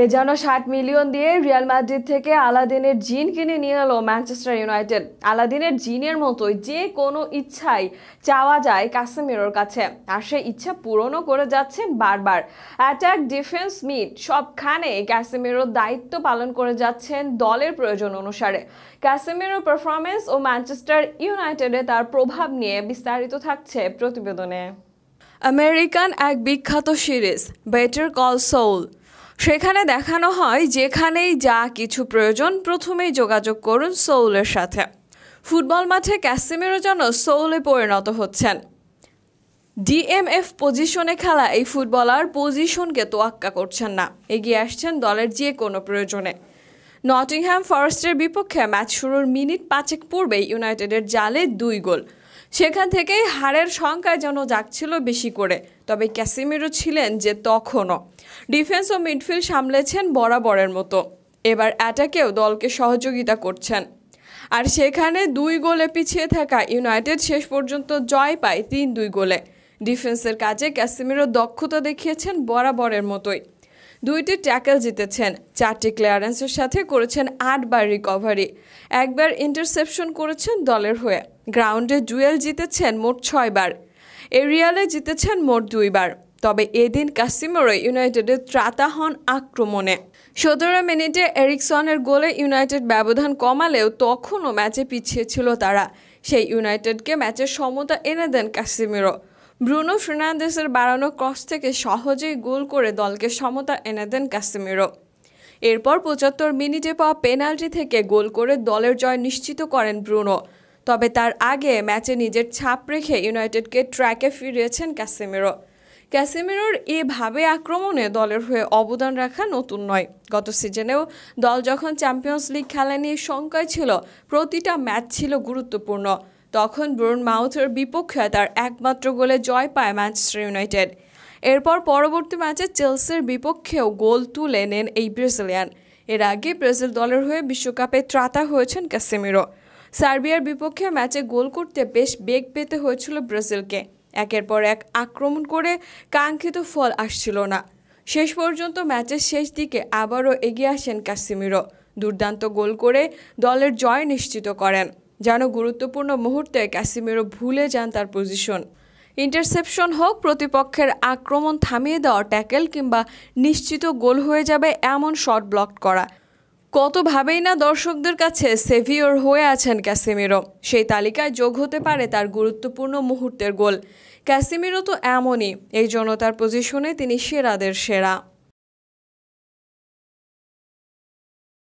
এ যেন ৬০ মিলিয়ন দিয়ে Real Madrid থেকে আলাদিনের জিন কিনে নিয়ে এলো ম্যানচেস্টার ইউনাইটেড। আলাদিনের জিনের মতোই যে কোনো ইচ্ছাই চাওয়া যায় কাসেমিরোর কাছে, আর সেই ইচ্ছা পূরণও করে যাচ্ছেন বারবার। অ্যাটাক, ডিফেন্স, মিড সবখানে কাসেমিরোর দায়িত্ব পালন করে যাচ্ছেন দলের প্রয়োজন অনুসারে। কাসেমিরোর পারফরমেন্স ও ম্যানচেস্টার ইউনাইটেডে তার প্রভাব নিয়ে বিস্তারিত থাকছে প্রতিবেদনে। আমেরিকান এক বিখ্যাত সিরিজ বেটার কল সউল, সেখানে দেখানো হয় যেখানেই যা কিছু প্রয়োজন প্রথমেই যোগাযোগ করুন সউলের সাথে। ফুটবল মাঠে ক্যাসেমিরো যেন সউলে পরিণত হচ্ছেন। ডিএমএফ পজিশনে খেলা এই ফুটবলার পজিশনকে তোয়াক্কা করছেন না, এগিয়ে আসছেন দলের যে কোনো প্রয়োজনে। নটিংহ্যাম ফরেস্টের বিপক্ষে ম্যাচ শুরুর মিনিট ৫ পূর্বেই ইউনাইটেডের জালে ২ গোল। সেখান থেকেই হারের সংখ্যা যেন জাগছিল বেশি করে। তবে ক্যাসেমিরো ছিলেন যে তখনও ডিফেন্স ও মিডফিল্ড সামলেছেন বরাবরের মতো। এবার অ্যাটাকেও দলকে সহযোগিতা করছেন। আর সেখানে ২ গোলে পিছিয়ে থাকা ইউনাইটেড শেষ পর্যন্ত জয় পায় ৩-২ গোলে। ডিফেন্সের কাজে ক্যাসেমিরো দক্ষতা দেখিয়েছেন বরাবরের মতোই। ২টি ট্যাকেল জিতেছেন, ৪টি ক্লিয়ারেন্সের সাথে করেছেন ৮ বার রিকভারি, একবার ইন্টারসেপশন করেছেন দলের হয়ে। গ্রাউন্ডে ডুয়েল জিতেছেন মোট ৬ বার, এরিয়ালে জিতেছেন মোট ২ বার। তবে এদিন ক্যাসেমিরো ইউনাইটেডের ত্রাতা হন আক্রমণে। ১৭ মিনিটে এরিকসনের গোলে ইউনাইটেড ব্যবধান কমালেও তখনও ম্যাচে পিছিয়ে ছিল তারা। সেই ইউনাইটেডকে ম্যাচের সমতা এনে দেন ক্যাসেমিরো। ব্রুনো ফার্নান্দেসের বাড়ানো ক্রস থেকে সহজেই গোল করে দলকে সমতা এনে দেন ক্যাসেমিরো। এরপর ৭৫ মিনিটে পাওয়া পেনাল্টি থেকে গোল করে দলের জয় নিশ্চিত করেন ব্রুনো। তবে তার আগে ম্যাচে নিজের ছাপ রেখে ইউনাইটেডকে ট্র্যাকে ফিরিয়েছেন ক্যাসেমিরো। ক্যাসেমিরোর এভাবে আক্রমণে দলের হয়ে অবদান রাখা নতুন নয়। গত সিজনেও দল যখন চ্যাম্পিয়ন্স লিগ খেলা নিয়ে শঙ্কায় ছিল, প্রতিটা ম্যাচ ছিল গুরুত্বপূর্ণ। তখন বোর্নমাউথের বিপক্ষে তার একমাত্র গোলে জয় পায় ম্যানচেস্টার ইউনাইটেড। এরপর পরবর্তী ম্যাচে চেলসির বিপক্ষেও গোল তুলে নেন এই ব্রাজিলিয়ান। এর আগে ব্রাজিল দলের হয়ে বিশ্বকাপে ত্রাতা হয়েছেন ক্যাসেমিরো। সার্বিয়ার বিপক্ষে ম্যাচে গোল করতে বেশ বেগ পেতে হয়েছিল ব্রাজিলকে। একের পর এক আক্রমণ করে কাঙ্ক্ষিত ফল আসছিল না। শেষ পর্যন্ত ম্যাচের শেষ দিকে আবারও এগিয়ে আসেন ক্যাসেমিরো। দুর্দান্ত গোল করে দলের জয় নিশ্চিত করেন। যেন গুরুত্বপূর্ণ মুহূর্তে ক্যাসেমিরো ভুলে যান তার পজিশন। ইন্টারসেপশন হোক, প্রতিপক্ষের আক্রমণ থামিয়ে দেওয়া ট্যাকেল কিংবা নিশ্চিত গোল হয়ে যাবে এমন শট ব্লক করা, কতভাবেই না দর্শকদের কাছে সেভিয়র হয়ে আছেন ক্যাসেমিরো। সেই তালিকায় যোগ হতে পারে তার গুরুত্বপূর্ণ মুহূর্তের গোল। ক্যাসেমিরো তো এমনই, এই জন্য তার পজিশনে তিনি সেরাদের সেরা।